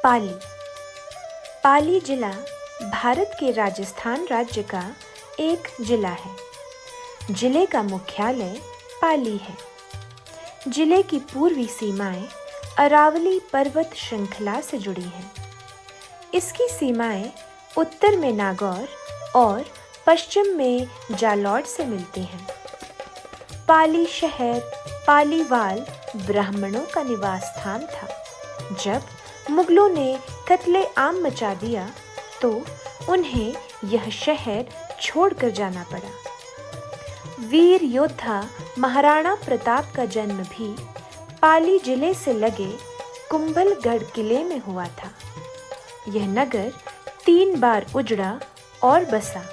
पाली। पाली जिला भारत के राजस्थान राज्य का एक जिला है। जिले का मुख्यालय पाली है। जिले की पूर्वी सीमाएं अरावली पर्वत श्रृंखला से जुड़ी हैं। इसकी सीमाएं उत्तर में नागौर और पश्चिम में जालौर से मिलती हैं। पाली शहर पालीवाल ब्राह्मणों का निवास स्थान था। जब मुगलों ने कत्ले आम मचा दिया तो उन्हें यह शहर छोड़कर जाना पड़ा। वीर योद्धा महाराणा प्रताप का जन्म भी पाली जिले से लगे कुंभलगढ़ किले में हुआ था। यह नगर 3 बार उजड़ा और बसा।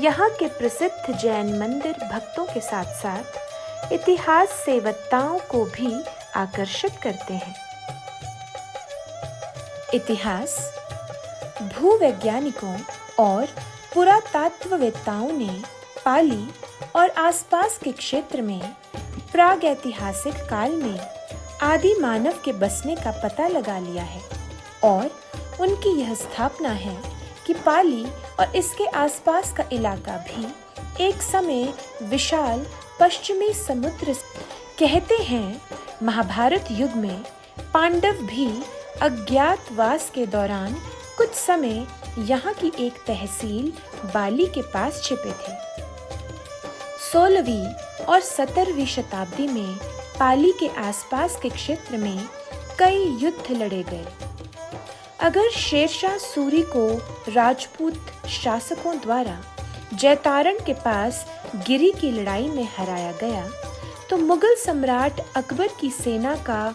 यहाँ के प्रसिद्ध जैन मंदिर भक्तों के साथ साथ इतिहास सेवताओं को भी आकर्षित करते हैं। इतिहास भूवैज्ञानिकों और पुरातत्ववेत्ताओं ने पाली और आसपास के क्षेत्र में प्रागैतिहासिक काल में आदि मानव के बसने का पता लगा लिया है और उनकी यह स्थापना है कि पाली और इसके आसपास का इलाका भी एक समय विशाल पश्चिमी समुद्र कहते हैं। महाभारत युग में पांडव भी अज्ञातवास के दौरान कुछ समय यहाँ की एक तहसील बाली के पास छिपे थे। 16वीं और 17वीं शताब्दी में पाली के आसपास के क्षेत्र में कई युद्ध लड़े गए। अगर शेरशाह सूरी को राजपूत शासकों द्वारा जैतारण के पास गिरी की लड़ाई में हराया गया तो मुगल सम्राट अकबर की सेना का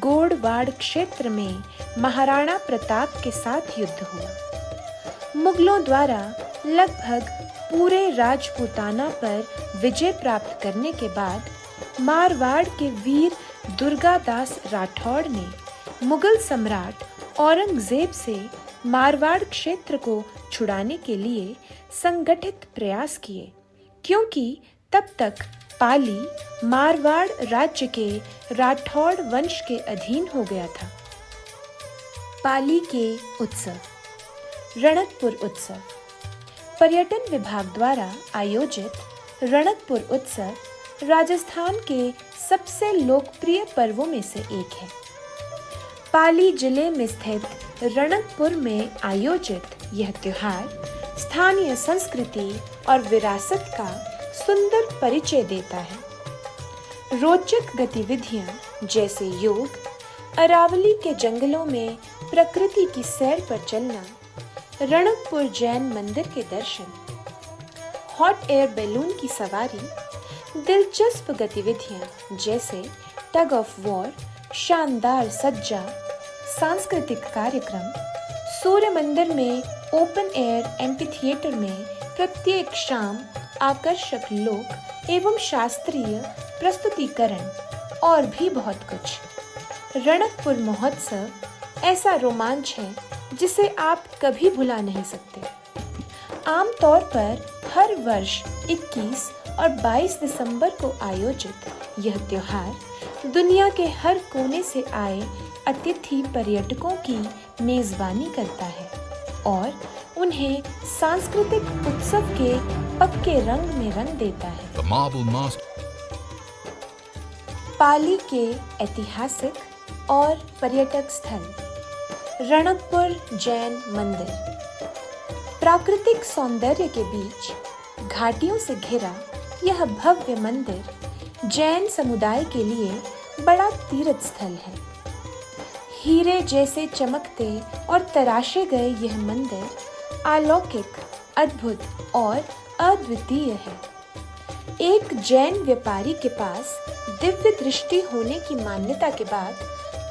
गोड़वाड़ क्षेत्र में महाराणा प्रताप के साथ युद्ध हुआ। मुगलों द्वारा लगभग पूरे राजपूताना पर विजय प्राप्त करने के बाद मारवाड़ के वीर दुर्गादास राठौड़ ने मुगल सम्राट औरंगजेब से मारवाड़ क्षेत्र को छुड़ाने के लिए संगठित प्रयास किए, क्योंकि तब तक पाली मारवाड़ राज्य के राठौड़ वंश के अधीन हो गया था। पाली के उत्सव। रणकपुर उत्सव पर्यटन विभाग द्वारा आयोजित रणकपुर उत्सव राजस्थान के सबसे लोकप्रिय पर्वों में से एक है। पाली जिले में स्थित रणकपुर में आयोजित यह त्योहार स्थानीय संस्कृति और विरासत का सुंदर परिचय देता है। रोचक गतिविधियां जैसे योग, अरावली के जंगलों में प्रकृति की सैर पर चलना, रणकपुर जैन मंदिर के दर्शन, हॉट एयर बैलून की सवारी, दिलचस्प गतिविधियां जैसे टग ऑफ वॉर, शानदार सज्जा, सांस्कृतिक कार्यक्रम, सूर्य मंदिर में ओपन एयर एम्फीथिएटर में प्रत्येक शाम आकर्षक लोक एवं शास्त्रीय प्रस्तुतिकरण और भी बहुत कुछ। रणकपुर महोत्सव ऐसा रोमांच है जिसे आप कभी भुला नहीं सकते। आमतौर पर हर वर्ष 21 और 22 दिसंबर को आयोजित यह त्योहार दुनिया के हर कोने से आए अतिथि पर्यटकों की मेजबानी करता है और उन्हें सांस्कृतिक उत्सव के पक्के रंग में रंग देता है। पाली के ऐतिहासिक और पर्यटक स्थल। रणकपुर जैन मंदिर। प्राकृतिक सौंदर्य के बीच घाटियों से घिरा यह भव्य मंदिर जैन समुदाय के लिए बड़ा तीर्थ स्थल है। हीरे जैसे चमकते और तराशे गए यह मंदिर अलौकिक, अद्भुत और अद्वितीय है। एक जैन व्यापारी के पास दिव्य दृष्टि होने की मान्यता के बाद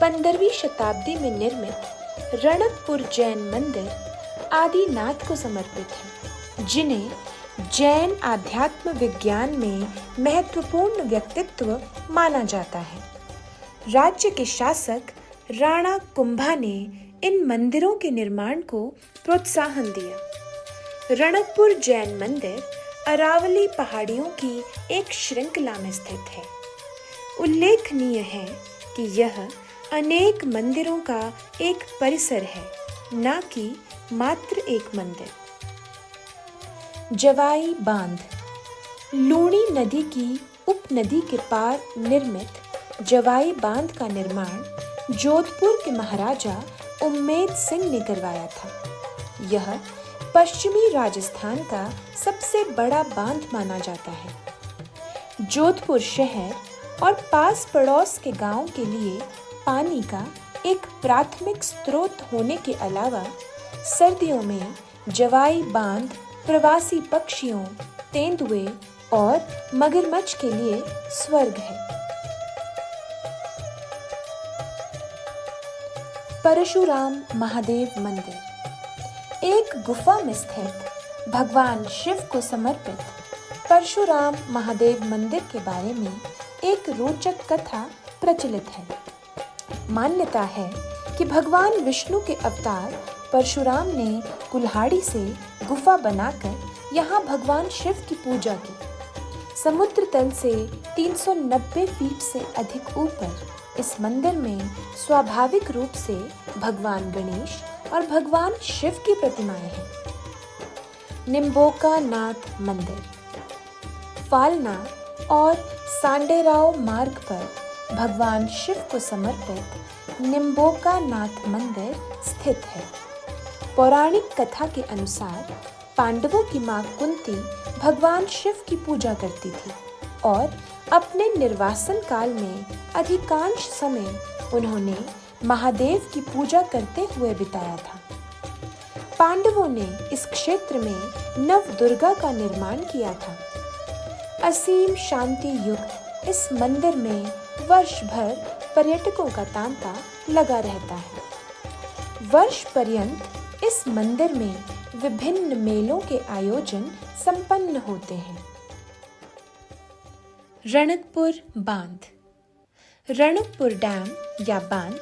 15वीं शताब्दी में निर्मित रणकपुर जैन मंदिर आदिनाथ को समर्पित है, जिन्हें जैन आध्यात्म विज्ञान में महत्वपूर्ण व्यक्तित्व माना जाता है। राज्य के शासक राणा कुंभा ने इन मंदिरों के निर्माण को प्रोत्साहन दिया। रणकपुर जैन मंदिर अरावली पहाड़ियों की एक श्रृंखला में स्थित है। उल्लेखनीय है कि यह अनेक मंदिरों का एक परिसर है, न कि मात्र एक मंदिर। जवाई बांध लूणी नदी की उपनदी के पार निर्मित जवाई बांध का निर्माण जोधपुर के महाराजा उम्मेद सिंह ने करवाया था। यह पश्चिमी राजस्थान का सबसे बड़ा बांध माना जाता है। जोधपुर शहर और पास पड़ोस के गांवों के लिए पानी का एक प्राथमिक स्रोत होने के अलावा सर्दियों में जवाई बांध प्रवासी पक्षियों, तेंदुए और मगरमच्छ के लिए स्वर्ग है। परशुराम महादेव मंदिर एक गुफा में स्थित भगवान शिव को समर्पित परशुराम महादेव मंदिर के बारे में एक रोचक कथा प्रचलित है। मान्यता है कि भगवान विष्णु के अवतार परशुराम ने कुल्हाड़ी से गुफा बनाकर यहाँ भगवान शिव की पूजा की। समुद्र तल से 390 फीट से अधिक ऊपर इस मंदिर में स्वाभाविक रूप से भगवान गणेश और भगवान शिव की प्रतिमाएं हैं। निम्बोका नाथ मंदिर फालना और सांडेराव मार्ग पर भगवान शिव को समर्पित निम्बोका नाथ मंदिर स्थित है। पौराणिक कथा के अनुसार पांडवों की मां कुंती भगवान शिव की पूजा करती थी और अपने निर्वासन काल में अधिकांश समय उन्होंने महादेव की पूजा करते हुए बिताया था। पांडवों ने इस क्षेत्र में नव दुर्गा का निर्माण किया था। असीम शांति युक्त इस मंदिर में वर्ष भर पर्यटकों का तांता लगा रहता है। वर्ष पर्यंत इस मंदिर में विभिन्न मेलों के आयोजन संपन्न होते हैं। रणकपुर बांध रणकपुर डैम या बांध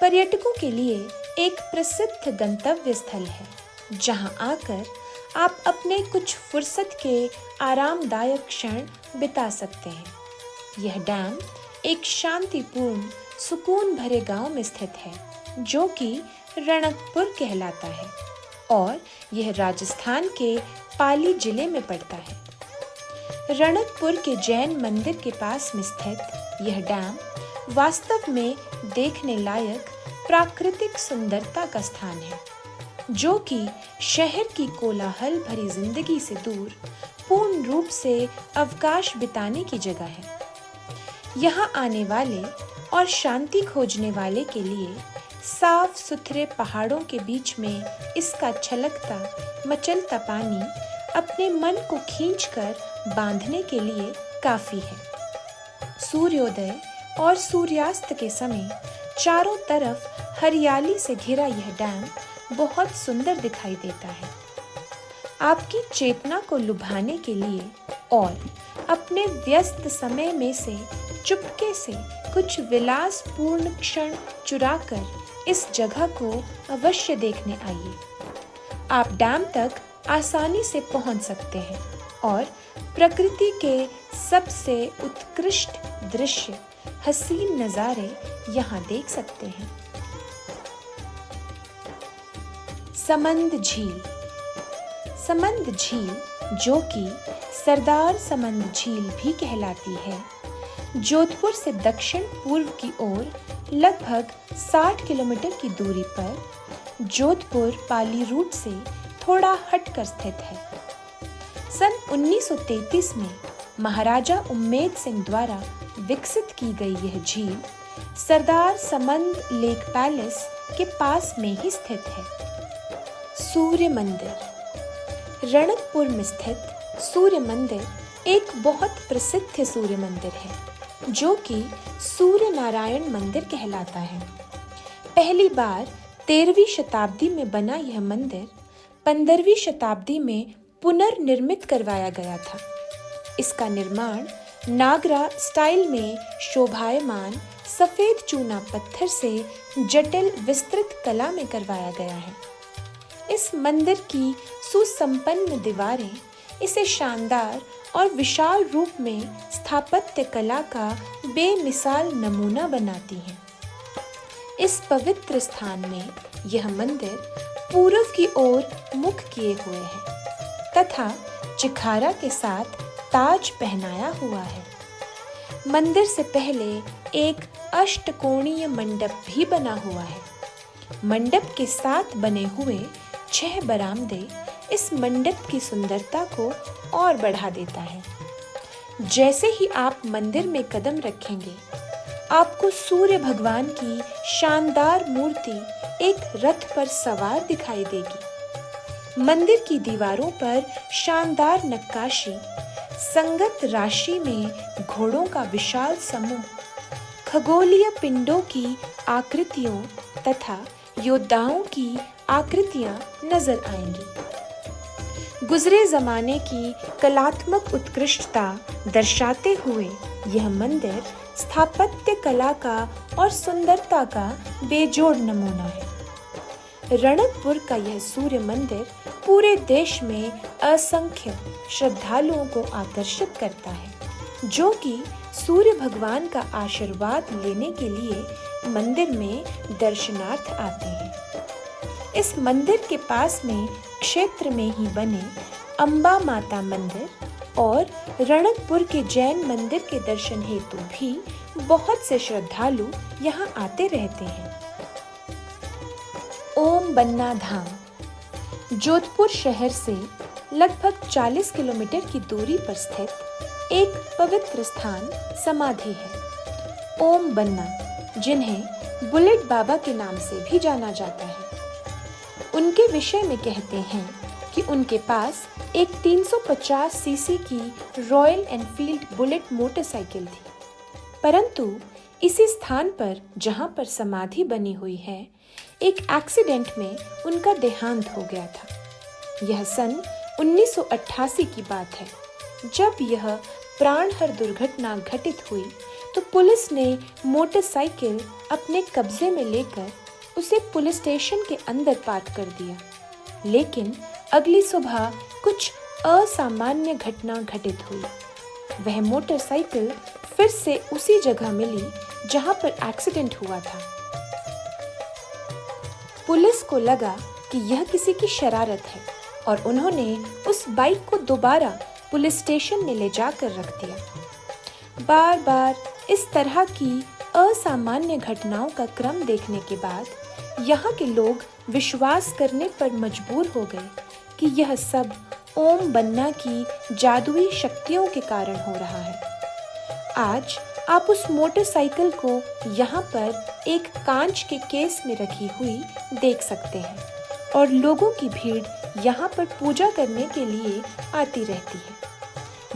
पर्यटकों के लिए एक प्रसिद्ध गंतव्य स्थल है, जहां आकर आप अपने कुछ फुर्सत के आरामदायक क्षण बिता सकते हैं। यह डैम एक शांतिपूर्ण, सुकून भरे गांव में स्थित है, जो कि रणकपुर कहलाता है और यह राजस्थान के पाली जिले में पड़ता है। रणकपुर के जैन मंदिर के पास में स्थित यह डैम वास्तव में देखने लायक प्राकृतिक सुंदरता का स्थान है, जो कि शहर की कोलाहल भरी जिंदगी से दूर पूर्ण रूप से अवकाश बिताने की जगह है। यहाँ आने वाले और शांति खोजने वाले के लिए साफ सुथरे पहाड़ों के बीच में इसका छलकता मचलता पानी अपने मन को खींचकर बांधने के लिए काफी है। सूर्योदय और सूर्यास्त के समय चारों तरफ हरियाली से घिरा यह डैम बहुत सुंदर दिखाई देता है। आपकी चेतना को लुभाने के लिए और अपने व्यस्त समय में से चुपके से कुछ विलासपूर्ण क्षण चुराकर इस जगह को अवश्य देखने आइए। आप डैम तक आसानी से पहुंच सकते हैं और प्रकृति के सबसे उत्कृष्ट दृश्य, हसीन नज़ारे यहाँ देख सकते हैं। समंद झील समंद झील, जो कि सरदार समंद झील भी कहलाती है, जोधपुर से दक्षिण पूर्व की ओर लगभग 60 किलोमीटर की दूरी पर जोधपुर पाली रूट से थोड़ा हटकर स्थित है। सन 1933 में महाराजा उम्मेद सिंह द्वारा विकसित की गई यह झील सरदार समंद लेक पैलेस के पास में ही स्थित है। सूर्य मंदिर रणकपुर में स्थित सूर्य मंदिर एक बहुत प्रसिद्ध सूर्य मंदिर है, जो कि सूर्य नारायण मंदिर कहलाता है। पहली बार 13वीं शताब्दी में बना यह मंदिर 15वीं शताब्दी में पुनर्निर्मित करवाया गया था। इसका निर्माण नागरा स्टाइल में शोभायमान सफेद चूना पत्थर से जटिल विस्तृत कला में करवाया गया है। इस मंदिर की सुसंपन्न दीवारें इसे शानदार और विशाल रूप में स्थापत्य कला का बेमिसाल नमूना बनाती हैं। इस पवित्र स्थान में यह मंदिर पूर्व की ओर मुख किए हुए है तथा चिखारा के साथ ताज पहनाया हुआ है। मंदिर से पहले एक अष्टकोणीय मंडप भी बना हुआ है। मंडप के साथ बने हुए 6 बरामदे इस मंडप की सुंदरता को और बढ़ा देता है। जैसे ही आप मंदिर में कदम रखेंगे, आपको सूर्य भगवान की शानदार मूर्ति एक रथ पर सवार दिखाई देगी। मंदिर की दीवारों पर शानदार नक्काशी, संगत राशि में घोड़ों का विशाल समूह, खगोलीय पिंडों की आकृतियों तथा योद्धाओं की आकृतियां नजर आएंगी। गुजरे जमाने की कलात्मक उत्कृष्टता दर्शाते हुए यह मंदिर स्थापत्य कला का और सुंदरता का बेजोड़ नमूना है। रणकपुर का यह सूर्य मंदिर पूरे देश में असंख्य श्रद्धालुओं को आकर्षित करता है, जो कि सूर्य भगवान का आशीर्वाद लेने के लिए मंदिर में दर्शनार्थ आते हैं। इस मंदिर के पास में क्षेत्र में ही बने अंबा माता मंदिर और रणकपुर के जैन मंदिर के दर्शन हेतु भी बहुत से श्रद्धालु यहाँ आते रहते हैं। ओम बन्ना धाम जोधपुर शहर से लगभग 40 किलोमीटर की दूरी पर स्थित एक पवित्र स्थान समाधि है। ओम बन्ना, जिन्हें बुलेट बाबा के नाम से भी जाना जाता है, उनके विषय में कहते हैं कि उनके पास एक 350 सीसी की रॉयल एनफील्ड बुलेट मोटरसाइकिल थी, परंतु इसी स्थान पर जहां पर समाधि बनी हुई है, एक एक्सीडेंट में उनका देहांत हो गया था। यह सन 1988 की बात है। जब यह प्राणहर दुर्घटना घटित हुई तो पुलिस ने मोटरसाइकिल अपने कब्जे में लेकर उसे पुलिस स्टेशन के अंदर पार्क कर दिया। लेकिन अगली सुबह कुछ असामान्य घटना घटित हुई। वह मोटरसाइकिल फिर से उसी जगह मिली जहां पर एक्सीडेंट हुआ था। पुलिस को लगा कि यह किसी की शरारत है और उन्होंने उस बाइक को दोबारा पुलिस स्टेशन में ले जाकर रख दिया। बार बार इस तरह की असामान्य घटनाओं का क्रम देखने के बाद यहाँ के लोग विश्वास करने पर मजबूर हो गए कि यह सब ओम बन्ना की जादुई शक्तियों के कारण हो रहा है। आज आप उस मोटरसाइकिल को यहाँ पर एक कांच के केस में रखी हुई देख सकते हैं और लोगों की भीड़ यहाँ पर पूजा करने के लिए आती रहती है।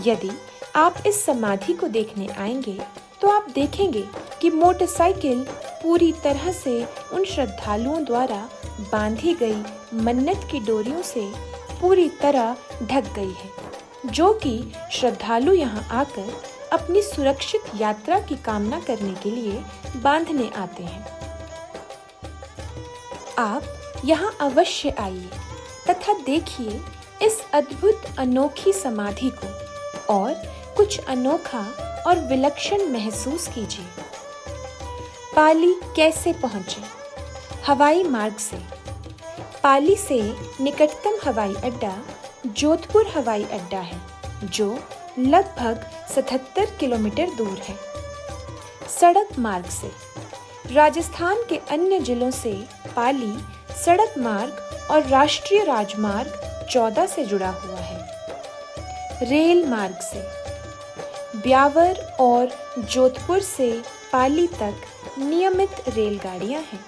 यदि आप इस समाधि को देखने आएंगे तो आप देखेंगे कि मोटरसाइकिल पूरी तरह से उन श्रद्धालुओं द्वारा बांधी गई मन्नत की डोरियों से पूरी तरह ढक गई है, जो कि श्रद्धालु यहाँ आकर अपनी सुरक्षित यात्रा की कामना करने के लिए बांधने आते हैं। आप यहाँ अवश्य आइए तथा देखिए इस अद्भुत अनोखी समाधि को और कुछ अनोखा और विलक्षण महसूस कीजिए। पाली कैसे पहुँचे? हवाई मार्ग से। पाली से निकटतम हवाई अड्डा जोधपुर हवाई अड्डा है, जो लगभग 77 किलोमीटर दूर है। सड़क मार्ग से राजस्थान के अन्य जिलों से पाली सड़क मार्ग और राष्ट्रीय राजमार्ग 14 से जुड़ा हुआ है। रेल मार्ग से ब्यावर और जोधपुर से पाली तक नियमित रेलगाड़ियां हैं।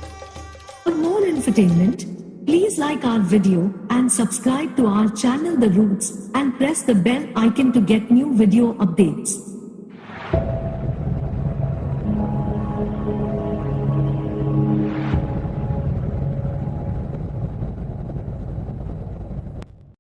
For more entertainment, please like our video and subscribe to our channel The Roots and press the bell icon to get new video updates.